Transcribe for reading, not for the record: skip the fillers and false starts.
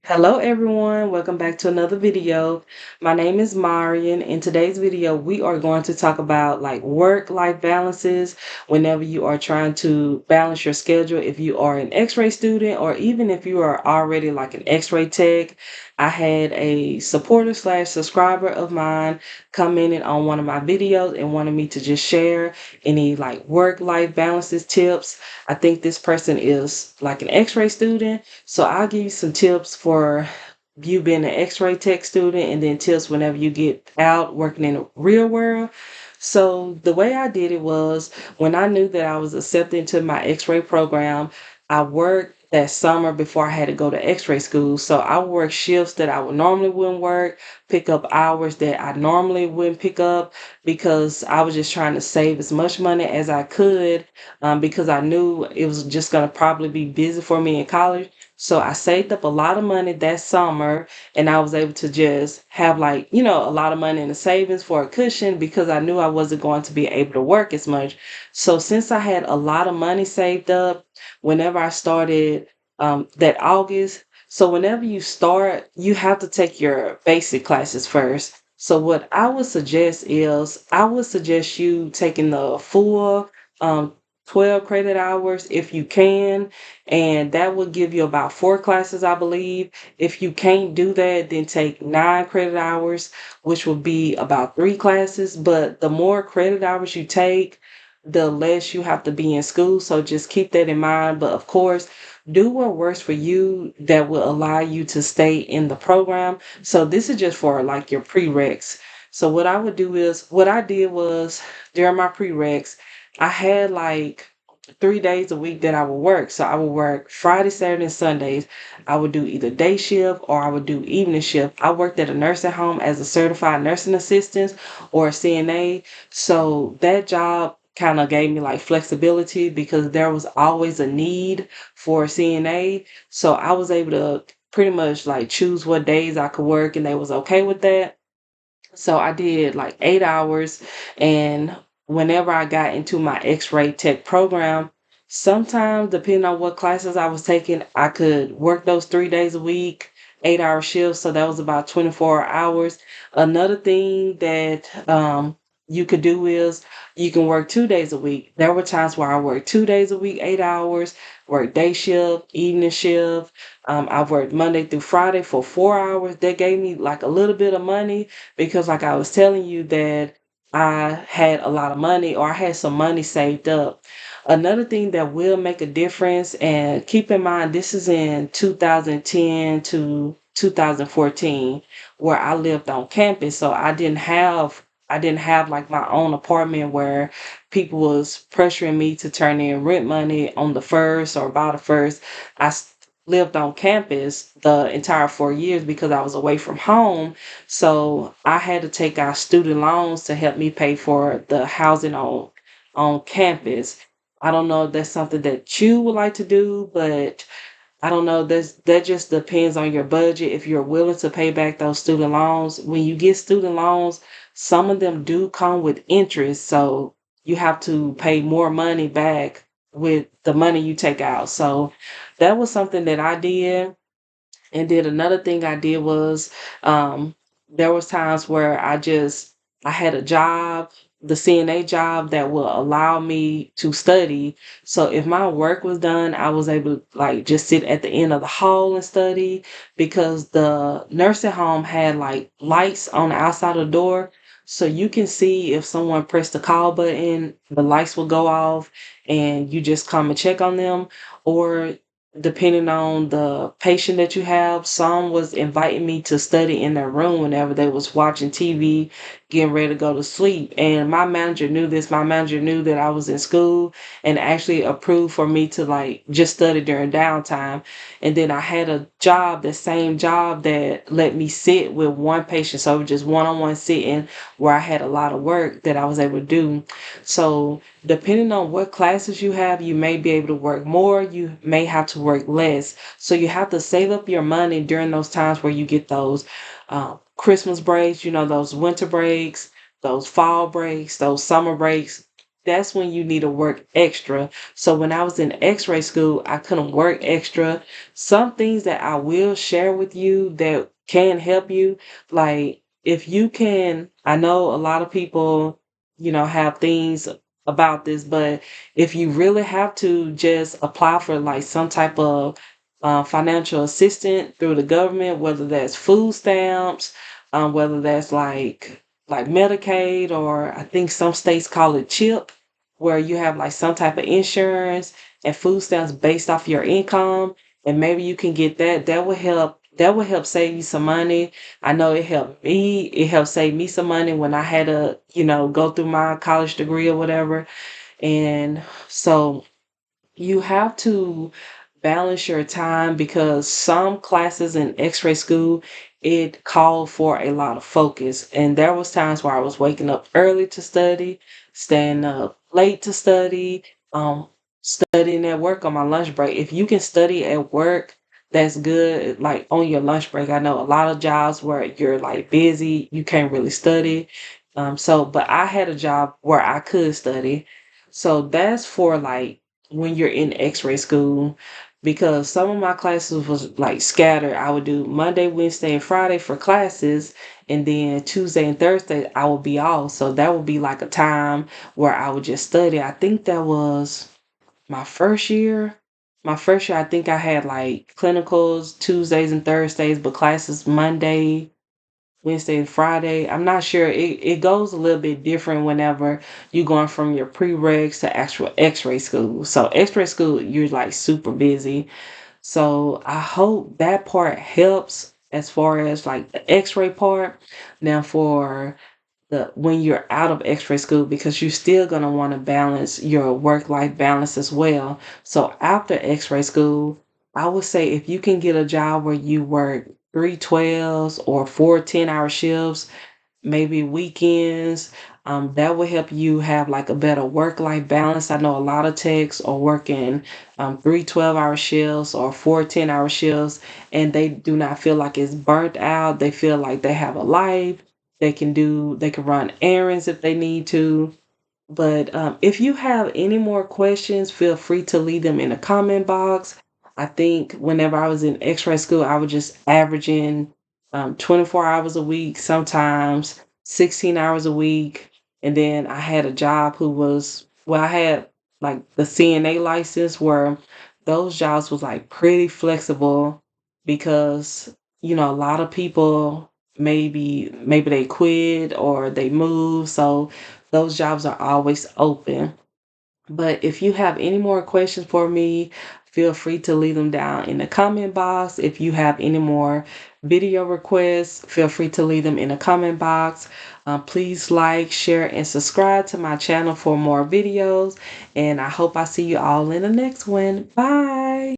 Hello everyone, welcome back to another video. My name is Marian. In today's video, we are going to talk about like work-life balances whenever you are trying to balance your schedule. If you are an x-ray student or even if you are already like an x-ray tech, I had a supporter slash subscriber of mine commented on one of my videos and wanted me to just share any like work-life balances tips. I think this person is like an x-ray student, so I'll give you some tips for you being an X-ray tech student and then tips whenever you get out working in the real world. So the way I did it was when I knew that I was accepted into my X-ray program, I worked that summer before I had to go to X-ray school. So I worked shifts that I would normally wouldn't work, pick up hours that I normally wouldn't pick up because I was just trying to save as much money as I could because I knew it was just going to probably be busy for me in college. So I saved up a lot of money that summer and I was able to just have like, a lot of money in the savings for a cushion because I knew I wasn't going to be able to work as much. So since I had a lot of money saved up, whenever I started that August, so whenever you start, you have to take your basic classes first. So what I would suggest is I would suggest you taking the full um, 12 credit hours if you can, and that will give you about four classes, I believe. If you can't do that, then take 9 credit hours, which will be about three classes. But the more credit hours you take, the less you have to be in school. So just keep that in mind. But of course, do what works for you that will allow you to stay in the program. So this is just for like your prereqs. So what I would do is what I did was during my prereqs, I had like 3 days a week that I would work. So I would work Friday, Saturday, and Sundays. I would do either day shift or I would do evening shift. I worked at a nursing home as a certified nursing assistant or a CNA. So that job kind of gave me like flexibility because there was always a need for a CNA. So I was able to pretty much like choose what days I could work and they was okay with that. So I did like 8 hours. And whenever I got into my X ray tech program, sometimes depending on what classes I was taking, I could work those 3 days a week, 8 hour shifts. So that was about 24 hours. Another thing that you could do is you can work 2 days a week. There were times where I worked 2 days a week, 8 hours, work day shift, evening shift. I worked Monday through Friday for 4 hours. That gave me like a little bit of money because like I was telling you that I had a lot of money or I had some money saved up. Another thing that will make a difference, and keep in mind this is in 2010 to 2014 where I lived on campus, so I didn't have like my own apartment where people was pressuring me to turn in rent money on the first or about the first. I lived on campus the entire 4 years because I was away from home, so I had to take out student loans to help me pay for the housing on campus. I don't know if that's something that you would like to do, but I don't know. That just depends on your budget. If you're willing to pay back those student loans, when you get student loans, some of them do come with interest, so you have to pay more money back with the money you take out. So that was something that I did. And then another thing I did was there was times where I had a job, the CNA job that will allow me to study. So if my work was done, I was able to like just sit at the end of the hall and study because the nursing home had like lights on the outside of the door. So you can see if someone pressed the call button, the lights will go off and you just come and check on them. Or depending on the patient that you have, some was inviting me to study in their room whenever they was watching TV, getting ready to go to sleep. And my manager knew this. My manager knew that I was in school and actually approved for me to like just study during downtime. And then I had a job, the same job that let me sit with one patient. So it was just one-on-one sitting where I had a lot of work that I was able to do. So depending on what classes you have, you may be able to work more, you may have to work less. So you have to save up your money during those times where you get those Christmas breaks, those winter breaks, those fall breaks, those summer breaks. that's when you need to work extra. So when I was in x-ray school, I couldn't work extra. Some things that I will share with you that can help you, like if you can, I know a lot of people, have things about this, but if you really have to just apply for like some type of financial assistance through the government, whether that's food stamps, whether that's like Medicaid, or I think some states call it CHIP, where you have like some type of insurance and food stamps based off your income, and maybe you can get that. That will help. That will help save you some money. I know it helped me. It helped save me some money when I had to, go through my college degree or whatever. And so you have to balance your time, because some classes in x-ray school, it called for a lot of focus, and there was times where I was waking up early to study, staying up late to study, um studying at work on my lunch break. If you can study at work, that's good. Like on your lunch break, I know a lot of jobs where you're like busy, you can't really study. But I had a job where I could study, so that's for like when you're in x-ray school, because some of my classes was like scattered. I would do Monday, Wednesday, and Friday for classes, and then Tuesday and Thursday I would be off. So that would be like a time where I would just study. I think that was my first year. My first year, I think I had like clinicals Tuesdays and Thursdays, but classes Monday, Wednesday and Friday. I'm not sure. It goes a little bit different whenever you're going from your prereqs to actual x-ray school. So x-ray school, you're like super busy. So I hope that part helps as far as like the x-ray part. Now for the when you're out of x-ray school, because you're still going to want to balance your work-life balance as well. So after x-ray school, I would say if you can get a job where you work 3 12s or 4 10-hour shifts, maybe weekends, that will help you have like a better work-life balance. I know a lot of techs are working 3 12-hour shifts or 4 10-hour shifts, and they do not feel like it's burnt out. They feel like they have a life. They can run errands if they need to. But if you have any more questions, feel free to leave them in the comment box. I think whenever I was in x ray school, I was just averaging 24 hours a week, sometimes 16 hours a week. And then I had a job I had like the CNA license, where those jobs was like pretty flexible, because, a lot of people maybe they quit or they move. So those jobs are always open. But if you have any more questions for me, feel free to leave them down in the comment box. If you have any more video requests, feel free to leave them in the comment box. Please like, share, and subscribe to my channel for more videos. And I hope I see you all in the next one. Bye.